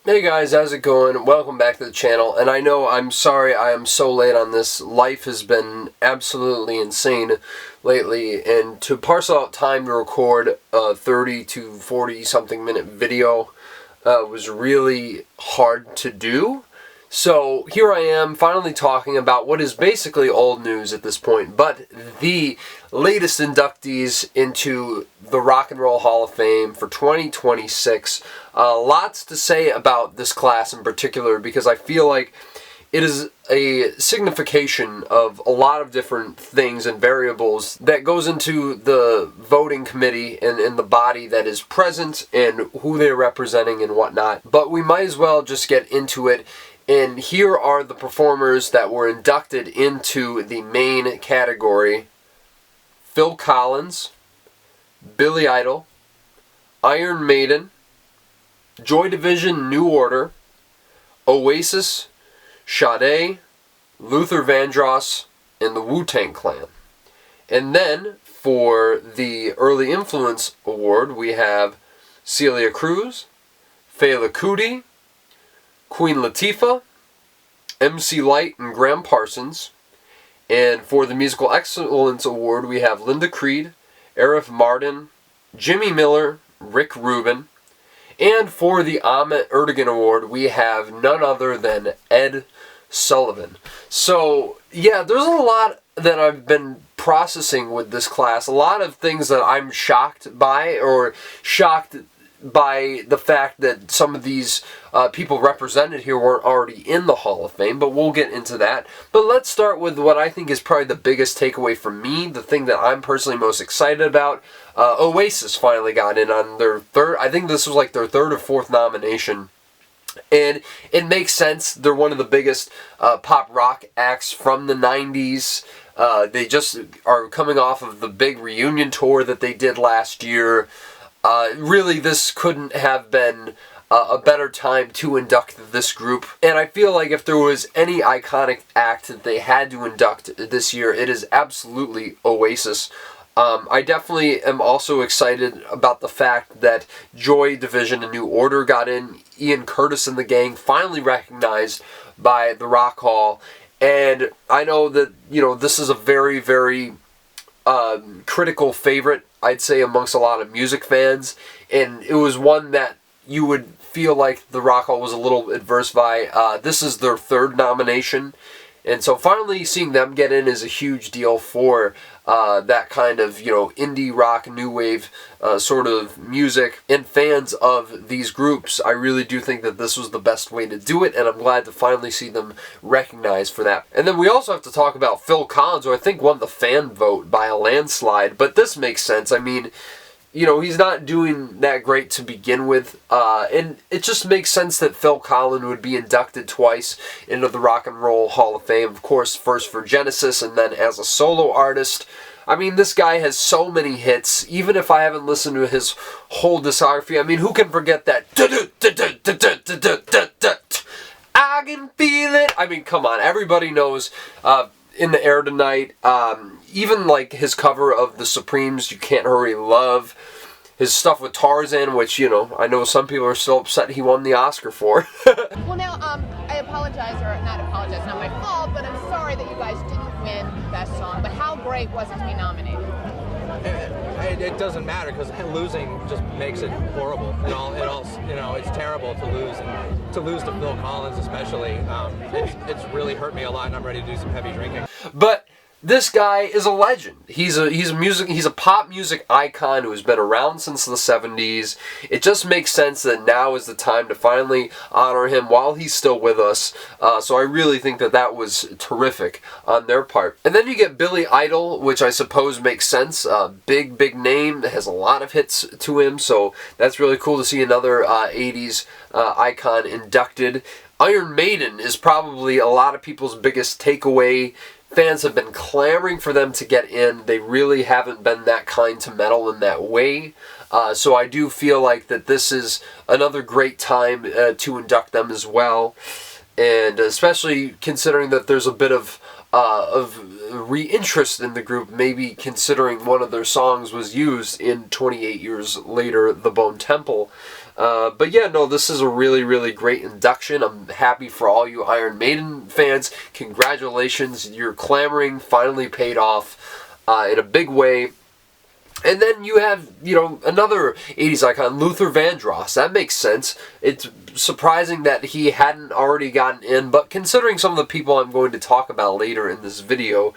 Hey guys, how's it going? Welcome back to the channel. And I know I'm sorry I am so late on this. Life has been absolutely insane lately, and to parcel out time to record a 30 to 40 something minute video was really hard to do. So here I am finally talking about what is basically old news at this point, but the latest inductees into the Rock and Roll Hall of Fame for 2026. Lots to say about this class in particular because I feel like it is a signification of a lot of different things and variables that goes into the voting committee and the body that is present and who they're representing and whatnot. But we might as well just get into it. And here are the performers that were inducted into the main category: Phil Collins, Billy Idol, Iron Maiden, Joy Division New Order, Oasis, Sade, Luther Vandross, and the Wu-Tang Clan. And then for the Early Influence Award, we have Celia Cruz, Fela Kuti, Queen Latifah, MC Lyte, and Graham Parsons. And for the Musical Excellence Award, we have Linda Creed, Arif Mardin, Jimmy Miller, Rick Rubin. And for the Ahmet Ertegun Award, we have none other than Ed Sullivan. So, yeah, there's a lot that I've been processing with this class. A lot of things that I'm shocked by, or shocked by the fact that some of these people represented here weren't already in the Hall of Fame, but we'll get into that. But let's start with what I think is probably the biggest takeaway for me, the thing that I'm personally most excited about. Oasis finally got in on their third, I think this was like their third or fourth nomination. And it makes sense. They're one of the biggest pop rock acts from the 90s. They just are coming off of the big reunion tour that they did last year. Really, this couldn't have been a better time to induct this group. And I feel like if there was any iconic act that they had to induct this year, it is absolutely Oasis. I definitely am also excited about the fact that Joy Division and New Order got in. Ian Curtis and the gang finally recognized by the Rock Hall. And I know that, you know, this is a very, very critical favorite, I'd say, amongst a lot of music fans, and it was one that you would feel like the Rock Hall was a little adverse by. This is their third nomination, and so finally seeing them get in is a huge deal for that kind of, you know, indie rock, new wave sort of music, and fans of these groups. I really do think that this was the best way to do it, and I'm glad to finally see them recognized for that. And then we also have to talk about Phil Collins, who I think won the fan vote by a landslide, but this makes sense. I mean, you know, he's not doing that great to begin with, and it just makes sense that Phil Collins would be inducted twice into the Rock and Roll Hall of Fame. Of course, first for Genesis and then as a solo artist. I mean, this guy has so many hits, even if I haven't listened to his whole discography. I mean, who can forget that? I can feel it. I mean, come on, everybody knows In the Air Tonight. Even like his cover of the Supremes' You Can't Hurry Love. His stuff with Tarzan, which, you know, I know some people are still upset he won the Oscar for. Well, now, I apologize, or not apologize, not my fault, but I'm sorry that you guys didn't win Best Song, but how great was it to be nominated? It doesn't matter, because losing just makes it horrible. It all, you know, it's terrible to lose, and to lose to Phil Collins especially. It's really hurt me a lot, and I'm ready to do some heavy drinking. But this guy is a legend. He's a pop music icon who has been around since the 70s. It just makes sense that now is the time to finally honor him while he's still with us. So I really think that that was terrific on their part. And then you get Billy Idol, which I suppose makes sense. Big name, has a lot of hits to him, so that's really cool to see another 80s icon inducted. Iron Maiden is probably a lot of people's biggest takeaway. Fans have been clamoring for them to get in. They really haven't been that kind to metal in that way. So I do feel like that this is another great time to induct them as well. And especially considering that there's a bit of re-interest in the group, maybe considering one of their songs was used in 28 years later, The Bone Temple. But yeah, no, this is a really, really great induction. I'm happy for all you Iron Maiden fans. Congratulations, your clamoring finally paid off in a big way. And then you have, another 80s icon, Luther Vandross. That makes sense. It's surprising that he hadn't already gotten in, but considering some of the people I'm going to talk about later in this video,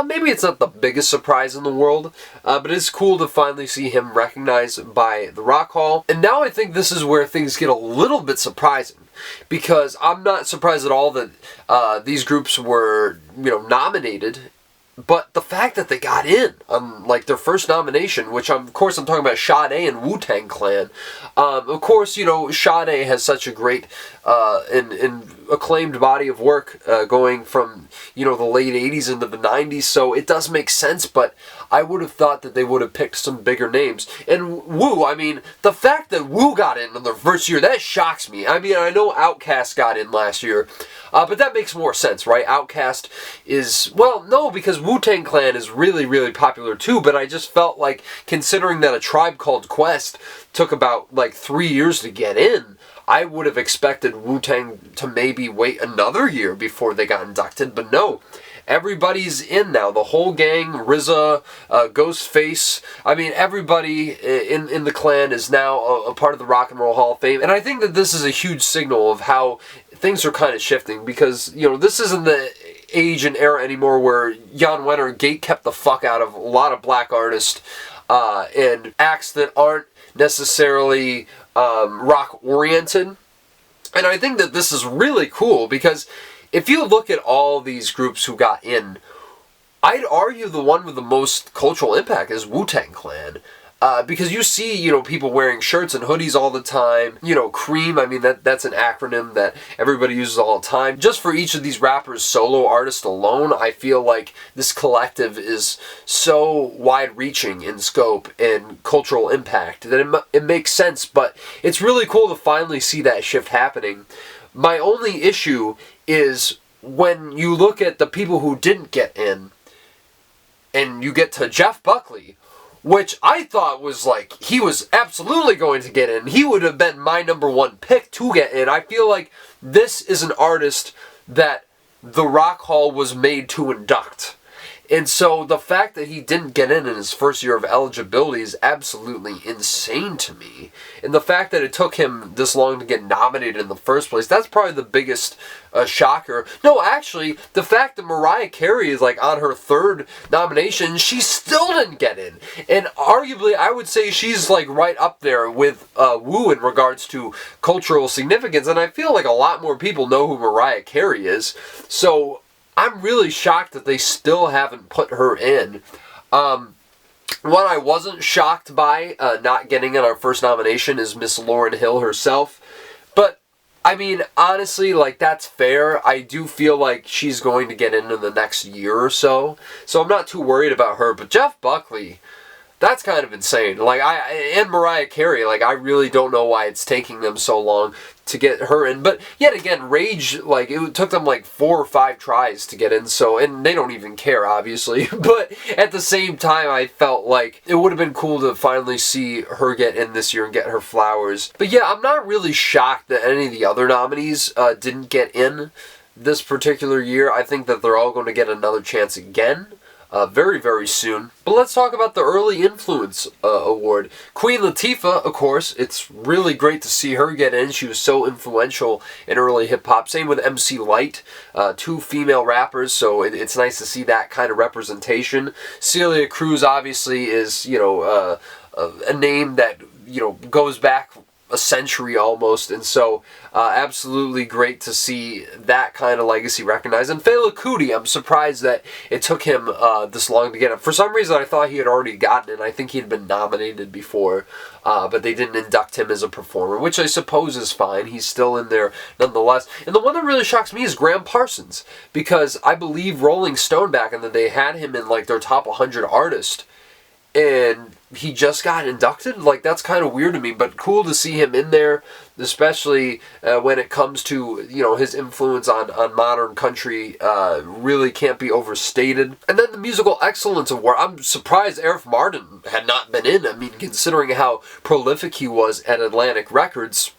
maybe it's not the biggest surprise in the world, but it's cool to finally see him recognized by the Rock Hall. And now I think this is where things get a little bit surprising, because I'm not surprised at all that these groups were, nominated. But the fact that they got in on, like, their first nomination, which of course I'm talking about Sade and Wu-Tang Clan. Of course, Sade has such a great and acclaimed body of work going from, the late 80s into the 90s, so it does make sense, but I would have thought that they would have picked some bigger names. And Wu, I mean, the fact that Wu got in their first year, that shocks me. I mean, I know Outkast got in last year, but that makes more sense, right? Outkast is, well, no, because Wu-Tang Clan is really, really popular too, but I just felt like, considering that A Tribe Called Quest took about, 3 years to get in, I would have expected Wu-Tang to maybe wait another year before they got inducted, but no. Everybody's in now. The whole gang, RZA, Ghostface. I mean, everybody in the clan is now a part of the Rock and Roll Hall of Fame. And I think that this is a huge signal of how things are kind of shifting, because, this isn't the age and era anymore where Jan Wenner gate-kept the fuck out of a lot of black artists and acts that aren't necessarily rock-oriented. And I think that this is really cool, because if you look at all these groups who got in, I'd argue the one with the most cultural impact is Wu-Tang Clan. Because you see, people wearing shirts and hoodies all the time. Cream, I mean, that's an acronym that everybody uses all the time. Just for each of these rappers' solo artists alone, I feel like this collective is so wide-reaching in scope and cultural impact that it makes sense, but it's really cool to finally see that shift happening. My only issue is when you look at the people who didn't get in, and you get to Jeff Buckley, which I thought was he was absolutely going to get in. He would have been my number one pick to get in. I feel like this is an artist that the Rock Hall was made to induct. And so the fact that he didn't get in his first year of eligibility is absolutely insane to me. And the fact that it took him this long to get nominated in the first place, that's probably the biggest shocker. No, actually, the fact that Mariah Carey is on her third nomination, she still didn't get in. And arguably, I would say she's right up there with Wu in regards to cultural significance. And I feel like a lot more people know who Mariah Carey is. So I'm really shocked that they still haven't put her in. What I wasn't shocked by not getting in our first nomination is Miss Lauryn Hill herself. But, I mean, honestly, that's fair. I do feel like she's going to get in the next year or so. So I'm not too worried about her. But Jeff Buckley, that's kind of insane. And Mariah Carey, I really don't know why it's taking them so long to get her in. But yet again, Rage, it took them 4 or 5 tries to get in, so, and they don't even care, obviously. But at the same time, I felt like it would have been cool to finally see her get in this year and get her flowers. But yeah, I'm not really shocked that any of the other nominees didn't get in this particular year. I think that they're all going to get another chance again. Very, very soon. But let's talk about the Early Influence Award. Queen Latifah, of course, it's really great to see her get in. She was so influential in early hip-hop. Same with MC Lyte, 2 female rappers, so it's nice to see that kind of representation. Celia Cruz, obviously, is, a name that, goes back a century almost, and so absolutely great to see that kind of legacy recognized. And Fela Kuti, I'm surprised that it took him this long to get it. For some reason, I thought he had already gotten it. I think he had been nominated before, but they didn't induct him as a performer, which I suppose is fine. He's still in there nonetheless. And the one that really shocks me is Graham Parsons, because I believe Rolling Stone back in the day had him in their top 100 artists, and he just got inducted? That's kind of weird to me, but cool to see him in there. especially when it comes to, you know, his influence on modern country, really can't be overstated. And then the Musical Excellence Award, I'm surprised Arif Mardin had not been in. I mean, considering how prolific he was at Atlantic Records,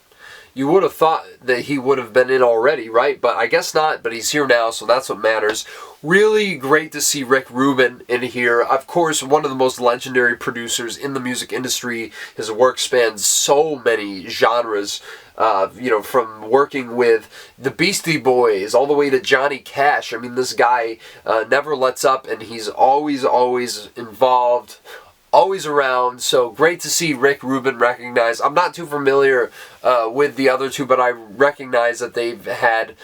you would have thought that he would have been in already, right? But I guess not, but he's here now, so that's what matters. Really great to see Rick Rubin in here. Of course, one of the most legendary producers in the music industry. His work spans so many genres, you know, from working with the Beastie Boys all the way to Johnny Cash. I mean, this guy never lets up, and he's always involved, always around. So great to see Rick Rubin recognized. I'm not too familiar with the other two, but I recognize that they've had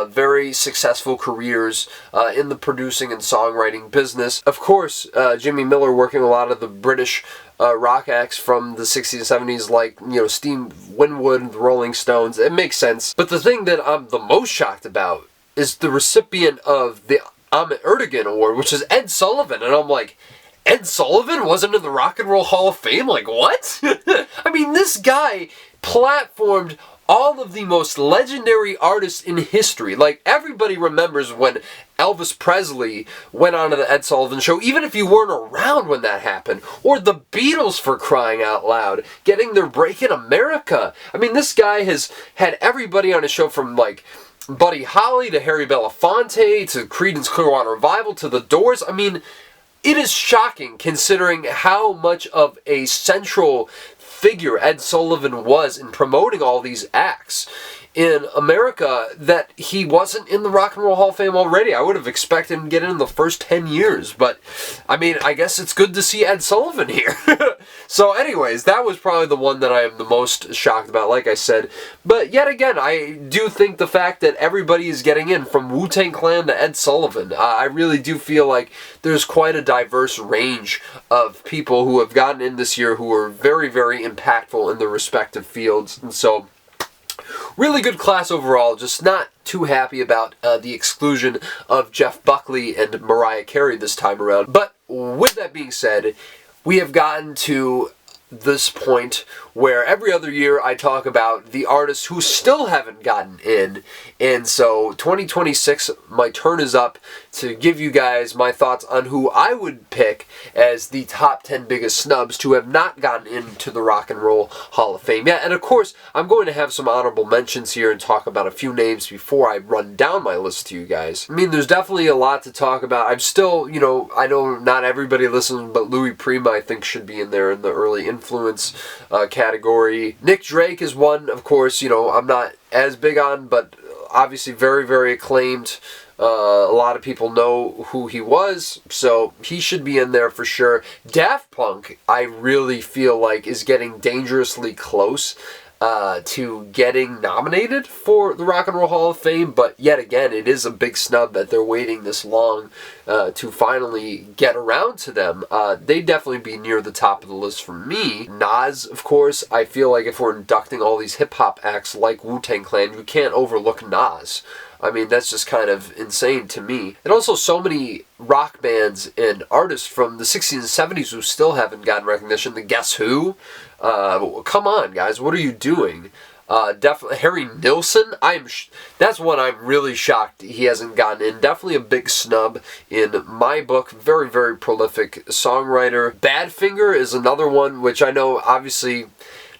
very successful careers in the producing and songwriting business. Of course, Jimmy Miller working a lot of the British rock acts from the 60s and 70s, like, you know, Steve Winwood, the Rolling Stones. It makes sense. But the thing that I'm the most shocked about is the recipient of the Ahmet Ertegun Award, which is Ed Sullivan. And I'm like, Ed Sullivan wasn't in the Rock and Roll Hall of Fame? Like, what? I mean, this guy platformed all of the most legendary artists in history. Like, everybody remembers when Elvis Presley went on to the Ed Sullivan Show, even if you weren't around when that happened. Or the Beatles, for crying out loud, getting their break in America. I mean, this guy has had everybody on his show, from, like, Buddy Holly to Harry Belafonte to Creedence Clearwater Revival to The Doors. I mean, it is shocking considering how much of a central figure Ed Sullivan was in promoting all these acts in America that he wasn't in the Rock and Roll Hall of Fame already. I would have expected him to get in the first 10 years, but I mean, I guess it's good to see Ed Sullivan here. So anyways, that was probably the one that I am the most shocked about, like I said. But yet again, I do think the fact that everybody is getting in, from Wu-Tang Clan to Ed Sullivan, I really do feel like there's quite a diverse range of people who have gotten in this year who are very, very impactful in their respective fields. And so, really good class overall, just not too happy about the exclusion of Jeff Buckley and Mariah Carey this time around. But with that being said, we have gotten to this point where every other year I talk about the artists who still haven't gotten in. And so 2026, my turn is up to give you guys my thoughts on who I would pick as the top 10 biggest snubs to have not gotten into the Rock and Roll Hall of Fame. Yeah, and of course, I'm going to have some honorable mentions here and talk about a few names before I run down my list to you guys. I mean, there's definitely a lot to talk about. I'm still, you know, I know not everybody listens, but Louis Prima, I think, should be in there in the early influence category. Nick Drake is one, of course, you know, I'm not as big on, but obviously very, very acclaimed. A lot of people know who he was, so he should be in there for sure. Daft Punk, I really feel like, is getting dangerously close to getting nominated for the Rock and Roll Hall of Fame, but yet again, it is a big snub that they're waiting this long to finally get around to them. They'd definitely be near the top of the list for me. Nas, of course, I feel like if we're inducting all these hip-hop acts like Wu-Tang Clan, you can't overlook Nas. I mean, that's just kind of insane to me. And also so many rock bands and artists from the 60s and 70s who still haven't gotten recognition. The Guess Who? Come on, guys, what are you doing? Definitely Harry Nilsson. That's one I'm really shocked he hasn't gotten in. Definitely a big snub in my book. Very, very prolific songwriter. Badfinger is another one, which I know obviously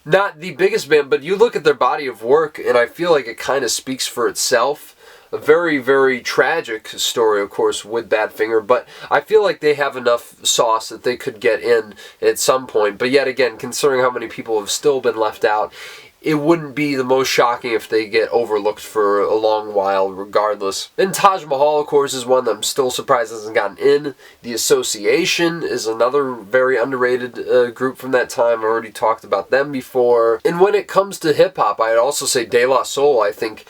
not the biggest band, but you look at their body of work and I feel like it kind of speaks for itself. A very, very tragic story, of course, with Badfinger, but I feel like they have enough sauce that they could get in at some point. But yet again, considering how many people have still been left out, it wouldn't be the most shocking if they get overlooked for a long while regardless. And Taj Mahal, of course, is one that I'm still surprised hasn't gotten in. The Association is another very underrated group from that time. I already talked about them before. And when it comes to hip-hop, I'd also say De La Soul, I think,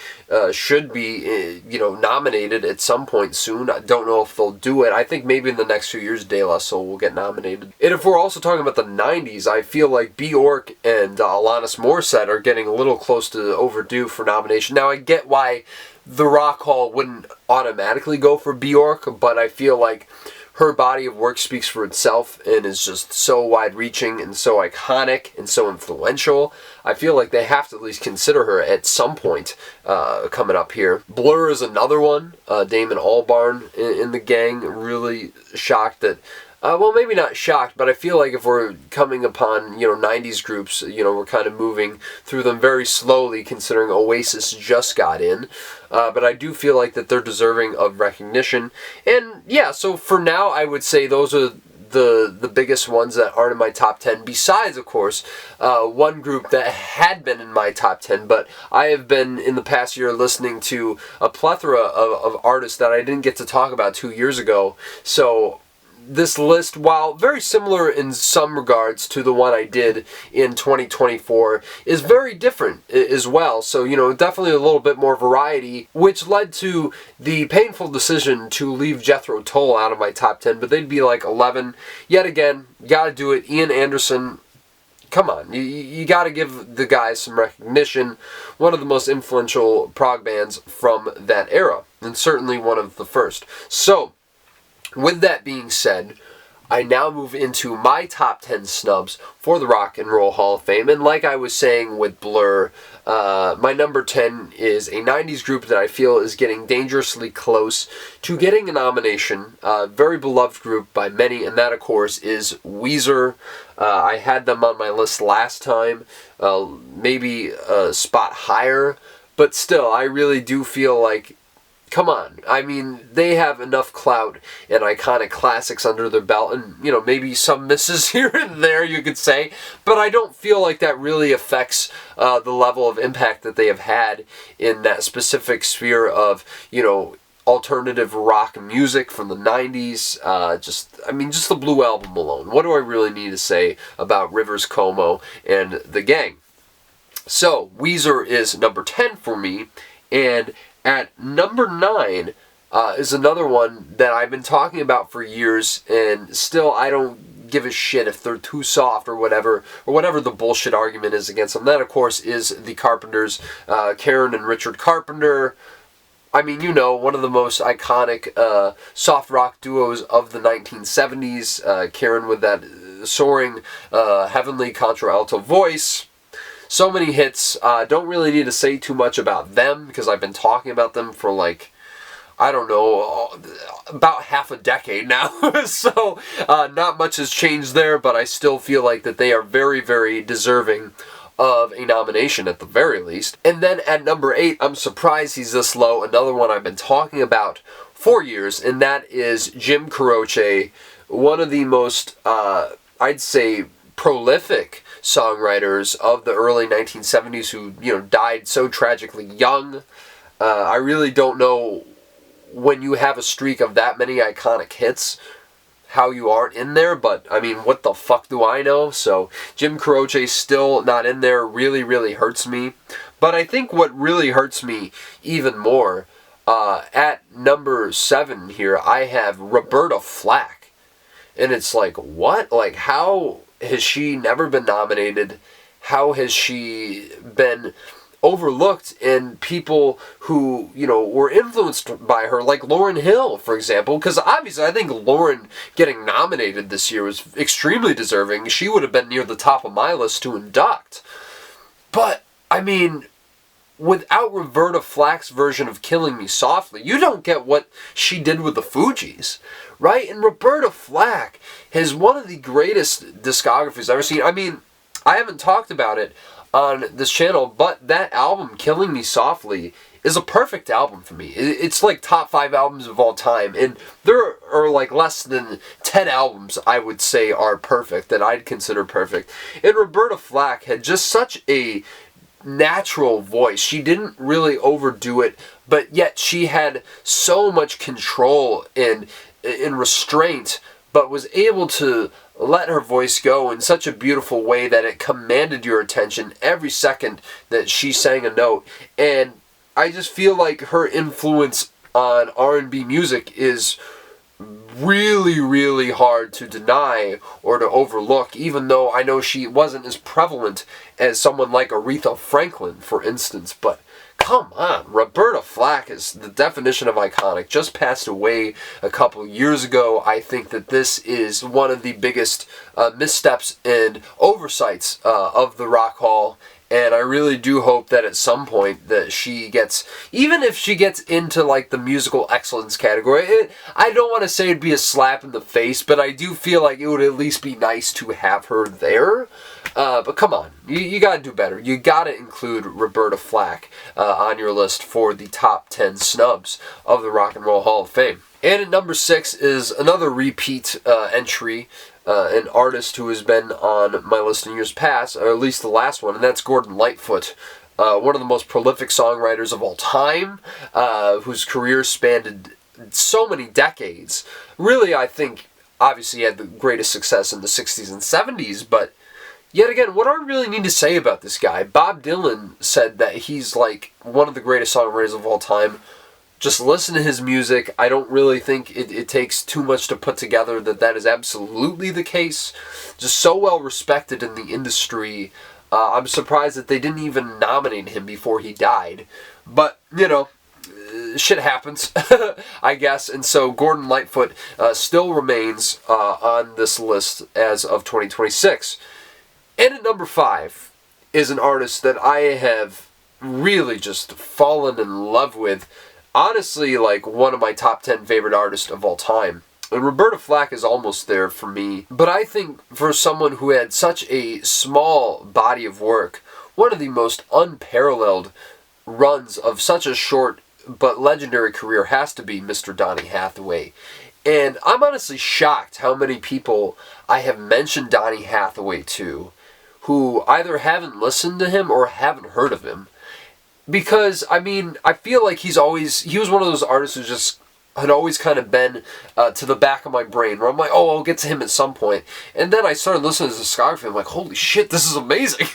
should be, nominated at some point soon. I don't know if they'll do it. I think maybe in the next few years, De La Soul will get nominated. And if we're also talking about the 90s, I feel like Bjork and Alanis Morissette are getting a little close to overdue for nomination. Now, I get why the Rock Hall wouldn't automatically go for Bjork, but I feel like her body of work speaks for itself and is just so wide-reaching and so iconic and so influential. I feel like they have to at least consider her at some point coming up here. Blur is another one. Damon Albarn in the gang. Really shocked that... well, maybe not shocked, but I feel like if we're coming upon, 90s groups, we're kind of moving through them very slowly considering Oasis just got in. But I do feel like that they're deserving of recognition. And yeah, so for now, I would say those are the biggest ones that aren't in my top 10. Besides, of course, one group that had been in my top 10, but I have been in the past year listening to a plethora of artists that I didn't get to talk about 2 years ago. So this list, while very similar in some regards to the one I did in 2024, is very different as well. So, definitely a little bit more variety, which led to the painful decision to leave Jethro Tull out of my top 10, but they'd be like 11. Yet again, gotta do it. Ian Anderson, come on, you gotta give the guys some recognition. One of the most influential prog bands from that era, and certainly one of the first. So, with that being said, I now move into my top 10 snubs for the Rock and Roll Hall of Fame. And like I was saying with Blur, my number 10 is a 90s group that I feel is getting dangerously close to getting a nomination. Very beloved group by many, and that, of course, is Weezer. I had them on my list last time, maybe a spot higher, but still, I really do feel like, come on. I mean, they have enough clout and iconic classics under their belt, and, maybe some misses here and there, you could say, but I don't feel like that really affects the level of impact that they have had in that specific sphere of, alternative rock music from the 90s. Just the Blue Album alone. What do I really need to say about Rivers Cuomo and the gang? So, Weezer is number 10 for me, and at number 9 is another one that I've been talking about for years, and still I don't give a shit if they're too soft or whatever the bullshit argument is against them. That, of course, is the Carpenters, Karen and Richard Carpenter. I mean, one of the most iconic soft rock duos of the 1970s. Karen with that soaring, heavenly contralto voice. So many hits. Don't really need to say too much about them because I've been talking about them for about half a decade now. So not much has changed there, but I still feel like that they are very, very deserving of a nomination at the very least. And then at number 8, I'm surprised he's this low. Another one I've been talking about for years, and that is Jim Croce, one of the most, I'd say, prolific songwriters of the early 1970s who, died so tragically young. I really don't know when you have a streak of that many iconic hits how you aren't in there, but I mean, what the fuck do I know? So Jim Croce still not in there really, really hurts me. But I think what really hurts me even more, at number 7 here, I have Roberta Flack. And it's like, what? Like, how has she never been nominated? How has she been overlooked? And people who, were influenced by her, like Lauryn Hill, for example, because obviously I think Lauryn getting nominated this year was extremely deserving. She would have been near the top of my list to induct. But, I mean, without Roberta Flack's version of Killing Me Softly, you don't get what she did with the Fugees, right? And Roberta Flack has one of the greatest discographies I've ever seen. I mean, I haven't talked about it on this channel, but that album, Killing Me Softly, is a perfect album for me. It's like top 5 albums of all time, and there are like less than 10 albums I would say are perfect, that I'd consider perfect. And Roberta Flack had just such a natural voice. She didn't really overdo it, but yet she had so much control and restraint, but was able to let her voice go in such a beautiful way that it commanded your attention every second that she sang a note. And I just feel like her influence on R&B music is really, really hard to deny or to overlook, even though I know she wasn't as prevalent as someone like Aretha Franklin, for instance. But come on. Roberta Flack is the definition of iconic. Just passed away a couple years ago. I think that this is one of the biggest missteps and oversights of the Rock Hall. And I really do hope that at some point that she gets, even if she gets into like the musical excellence category, I don't want to say it'd be a slap in the face, but I do feel like it would at least be nice to have her there. But come on, you gotta do better. You gotta include Roberta Flack on your list for the top 10 snubs of the Rock and Roll Hall of Fame. And at number 6 is another repeat entry. An artist who has been on my list in years past, or at least the last one, and that's Gordon Lightfoot. One of the most prolific songwriters of all time, whose career spanned so many decades. Really, I think, obviously he had the greatest success in the 60s and 70s, but yet again, what do I really need to say about this guy? Bob Dylan said that he's like one of the greatest songwriters of all time. Just listen to his music. I don't really think it takes too much to put together that is absolutely the case. Just so well respected in the industry. I'm surprised that they didn't even nominate him before he died. But, you know, shit happens, I guess. And so Gordon Lightfoot still remains on this list as of 2026. And at number 5 is an artist that I have really just fallen in love with. Honestly, like one of my top 10 favorite artists of all time. And Roberta Flack is almost there for me. But I think for someone who had such a small body of work, one of the most unparalleled runs of such a short but legendary career has to be Mr. Donny Hathaway. And I'm honestly shocked how many people I have mentioned Donny Hathaway to who either haven't listened to him or haven't heard of him. Because, I mean, I feel like he was one of those artists who just had always kind of been to the back of my brain, where I'm like, oh, I'll get to him at some point. And then I started listening to his discography, I'm like, holy shit, this is amazing.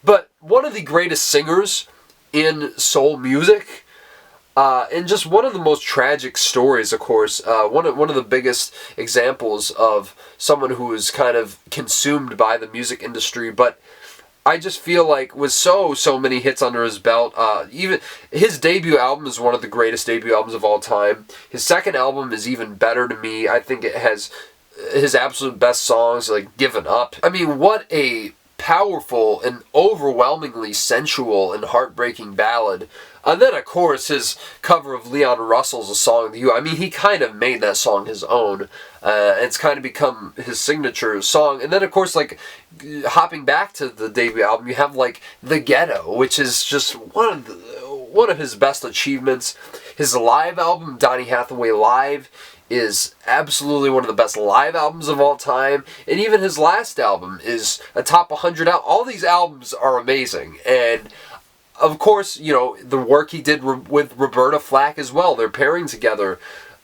But one of the greatest singers in soul music, and just one of the most tragic stories, of course, one of the biggest examples of someone who was kind of consumed by the music industry, but I just feel like with so many hits under his belt, even his debut album is one of the greatest debut albums of all time. His second album is even better to me. I think it has his absolute best songs, like Given Up. I mean, what a powerful and overwhelmingly sensual and heartbreaking ballad. And then, of course, his cover of Leon Russell's A Song to You. I mean, he kind of made that song his own. It's kind of become his signature song. And then, of course, like, hopping back to the debut album, you have, like, The Ghetto, which is just one of his best achievements. His live album, Donny Hathaway Live, is absolutely one of the best live albums of all time. And even his last album is a top 100 album. All these albums are amazing. And of course, you know, the work he did with Roberta Flack as well, their pairing together,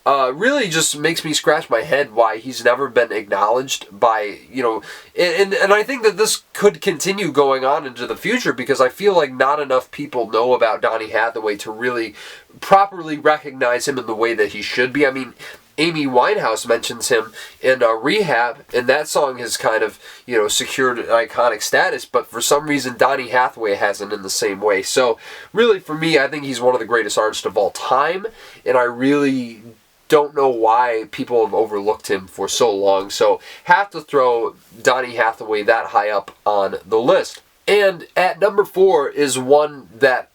really just makes me scratch my head why he's never been acknowledged by, you know, and I think that this could continue going on into the future, because I feel like not enough people know about Donny Hathaway to really properly recognize him in the way that he should be. I mean, Amy Winehouse mentions him in Rehab, and that song has kind of, you know, secured an iconic status, but for some reason Donny Hathaway hasn't in the same way. So really, for me, I think he's one of the greatest artists of all time, and I really don't know why people have overlooked him for so long. So have to throw Donny Hathaway that high up on the list. And at number 4 is one that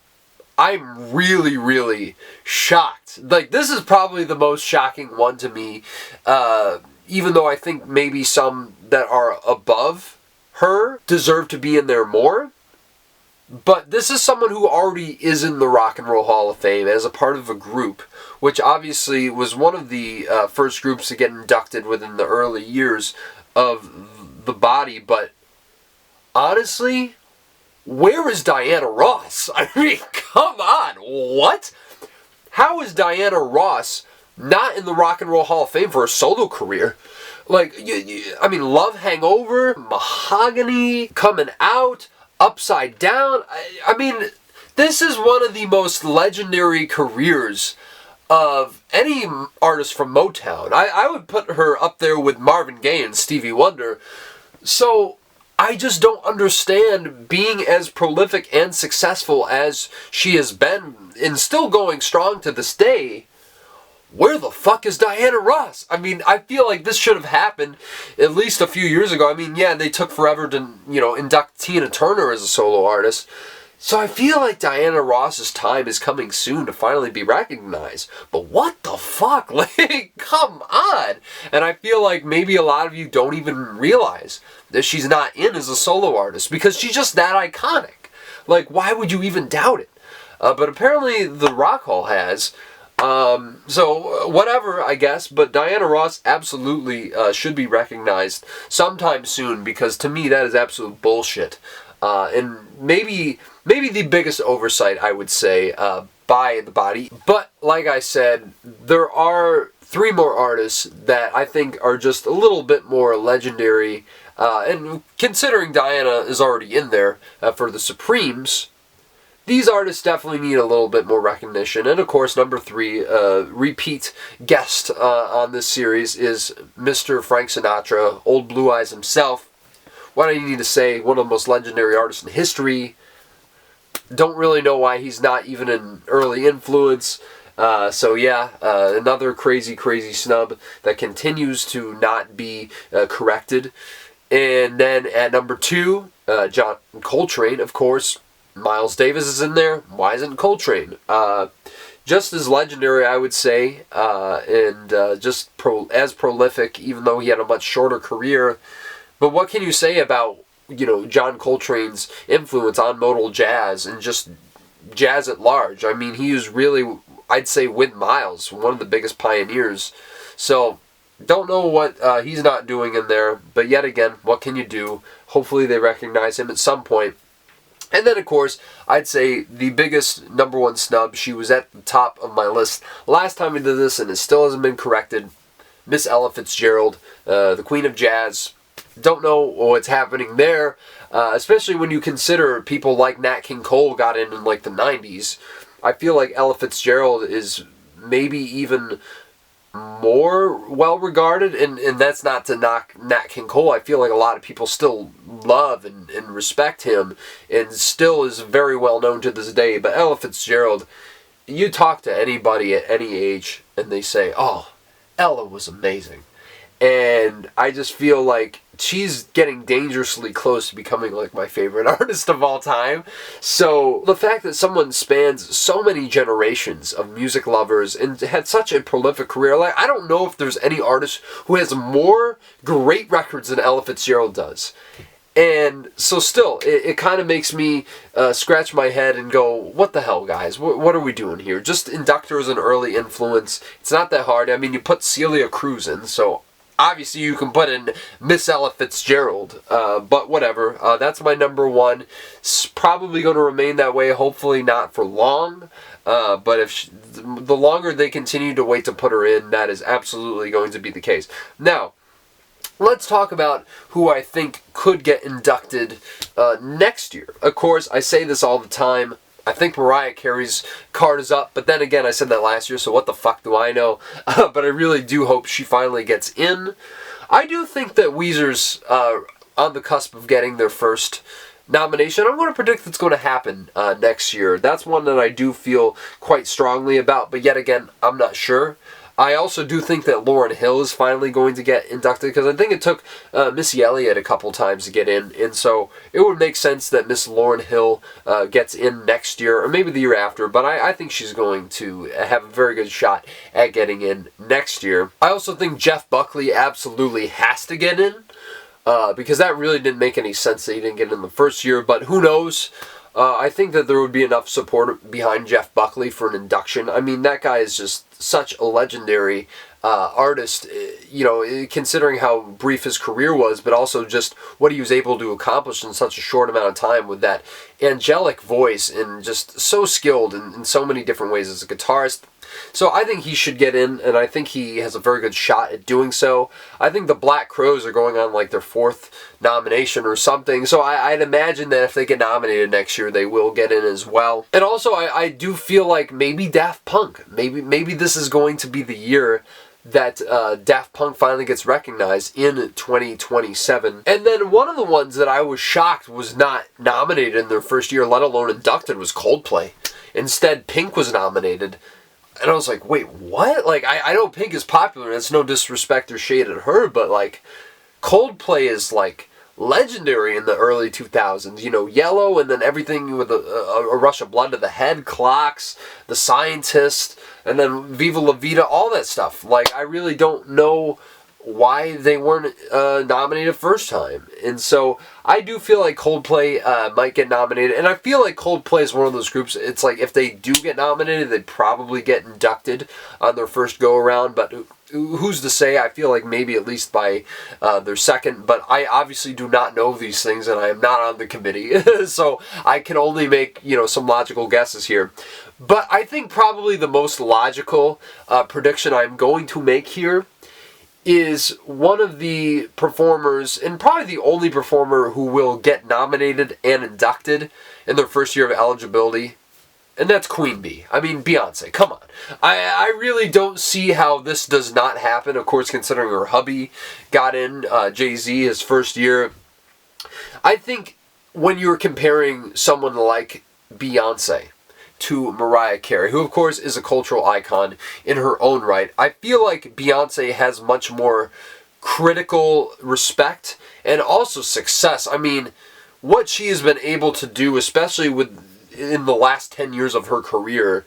I'm really, really shocked. Like, this is probably the most shocking one to me, even though I think maybe some that are above her deserve to be in there more. But this is someone who already is in the Rock and Roll Hall of Fame as a part of a group, which obviously was one of the first groups to get inducted within the early years of the body. But honestly, where is Diana Ross? I mean, come on, what? How is Diana Ross not in the Rock and Roll Hall of Fame for her solo career? Like, I mean, Love Hangover, Mahogany, Coming Out, Upside Down. I mean, this is one of the most legendary careers of any artist from Motown. I would put her up there with Marvin Gaye and Stevie Wonder. So I just don't understand, being as prolific and successful as she has been, and still going strong to this day, where the fuck is Diana Ross? I mean, I feel like this should have happened at least a few years ago. I mean, yeah, they took forever to, induct Tina Turner as a solo artist. So I feel like Diana Ross's time is coming soon to finally be recognized. But what the fuck? Like, come on! And I feel like maybe a lot of you don't even realize that she's not in as a solo artist, because she's just that iconic. Like, why would you even doubt it? But apparently the Rock Hall has. So whatever, I guess, but Diana Ross absolutely should be recognized sometime soon, because to me that is absolute bullshit. And maybe the biggest oversight, I would say, by the body. But like I said, there are 3 more artists that I think are just a little bit more legendary, and considering Diana is already in there for the Supremes, these artists definitely need a little bit more recognition. And of course, number 3, repeat guest on this series is Mr. Frank Sinatra, Old Blue Eyes himself. What do I need to say? One of the most legendary artists in history. Don't really know why he's not even an early influence. So yeah, another crazy snub that continues to not be corrected. And then at number 2, John Coltrane, of course. Miles Davis is in there. Why isn't Coltrane? Just as legendary, I would say, and just as prolific, even though he had a much shorter career. But what can you say about, John Coltrane's influence on modal jazz and just jazz at large? I mean, he was really, I'd say, with Miles, one of the biggest pioneers. So, don't know what he's not doing in there. But yet again, what can you do? Hopefully they recognize him at some point. And then, of course, I'd say the biggest number 1 snub, she was at the top of my list last time we did this, and it still hasn't been corrected, Miss Ella Fitzgerald, the Queen of Jazz. Don't know what's happening there, especially when you consider people like Nat King Cole got in like the 90s. I feel like Ella Fitzgerald is maybe even more well-regarded, and that's not to knock Nat King Cole. I feel like a lot of people still love and respect him, and still is very well known to this day. But Ella Fitzgerald, you talk to anybody at any age, and they say, oh, Ella was amazing. And I just feel like she's getting dangerously close to becoming like my favorite artist of all time. So the fact that someone spans so many generations of music lovers and had such a prolific career, like, I don't know if there's any artist who has more great records than Ella Fitzgerald does. And so still, it kind of makes me scratch my head and go, what the hell, guys? What are we doing here? Just induct her as an early influence. It's not that hard. I mean, you put Celia Cruz in, so obviously you can put in Miss Ella Fitzgerald, but whatever. That's my number 1. It's probably going to remain that way, hopefully not for long. But if the longer they continue to wait to put her in, that is absolutely going to be the case. Now, let's talk about who I think could get inducted next year. Of course, I say this all the time. I think Mariah Carey's card is up, but then again, I said that last year, so what the fuck do I know? But I really do hope she finally gets in. I do think that Weezer's on the cusp of getting their first nomination. I'm going to predict it's going to happen next year. That's one that I do feel quite strongly about, but yet again, I'm not sure. I also do think that Lauryn Hill is finally going to get inducted, because I think it took Missy Elliott a couple times to get in, and so it would make sense that Miss Lauryn Hill gets in next year, or maybe the year after, but I think she's going to have a very good shot at getting in next year. I also think Jeff Buckley absolutely has to get in, because that really didn't make any sense that he didn't get in the first year, but who knows? I think that there would be enough support behind Jeff Buckley for an induction. I mean, that guy is just such a legendary artist, considering how brief his career was, but also just what he was able to accomplish in such a short amount of time with that angelic voice, and just so skilled in so many different ways as a guitarist. So I think he should get in, and I think he has a very good shot at doing so. I think the Black Crowes are going on like their 4th nomination or something, so I'd imagine that if they get nominated next year, they will get in as well. And also, I do feel like maybe Daft Punk, maybe this is going to be the year that Daft Punk finally gets recognized in 2027. And then one of the ones that I was shocked was not nominated in their first year, let alone inducted, was Coldplay. Instead, Pink was nominated. And I was like, wait, what? Like, I know Pink is popular, and it's no disrespect or shade at her, but, like, Coldplay is, like, legendary in the early 2000s. You know, Yellow, and then everything with a Rush of Blood to the Head, Clocks, The Scientist, and then Viva La Vida, all that stuff. Like, I really don't know why they weren't nominated first time. And so I do feel like Coldplay might get nominated. And I feel like Coldplay is one of those groups, it's like if they do get nominated, they'd probably get inducted on their first go-around. But who's to say? I feel like maybe at least by their second. But I obviously do not know these things, and I am not on the committee. So I can only make, you know, some logical guesses here. But I think probably the most logical prediction I'm going to make here is one of the performers, and probably the only performer who will get nominated and inducted in their first year of eligibility, and that's Queen Bee. I mean, Beyonce, come on. I really don't see how this does not happen, of course, considering her hubby got in, Jay-Z, his first year. I think when you're comparing someone like Beyonce to Mariah Carey, who of course is a cultural icon in her own right, I feel like Beyonce has much more critical respect and also success. I mean, what she has been able to do, especially in the last 10 years of her career,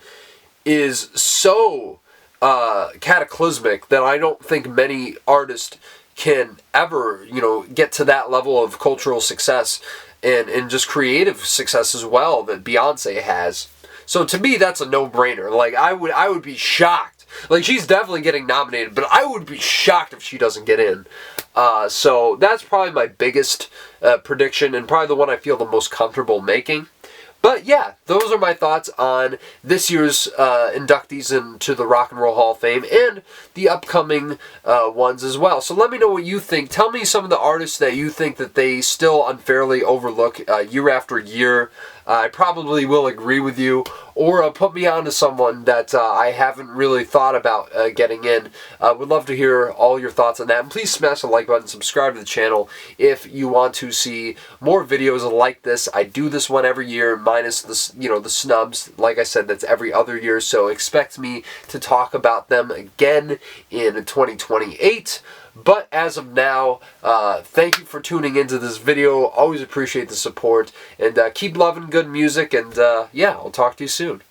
is so cataclysmic that I don't think many artists can ever, you know, get to that level of cultural success and just creative success as well that Beyonce has. So to me, that's a no-brainer. Like, I would be shocked. Like, she's definitely getting nominated, but I would be shocked if she doesn't get in. So that's probably my biggest prediction, and probably the one I feel the most comfortable making. But yeah, those are my thoughts on this year's inductees into the Rock and Roll Hall of Fame and the upcoming ones as well. So let me know what you think. Tell me some of the artists that you think that they still unfairly overlook year after year. I probably will agree with you, or put me on to someone that I haven't really thought about getting in. Would love to hear all your thoughts on that. And please smash the like button, subscribe to the channel if you want to see more videos like this. I do this one every year, minus the, you know, the snubs. Like I said, that's every other year, so expect me to talk about them again in 2028. But as of now, thank you for tuning into this video. Always appreciate the support. And keep loving good music. And yeah, I'll talk to you soon.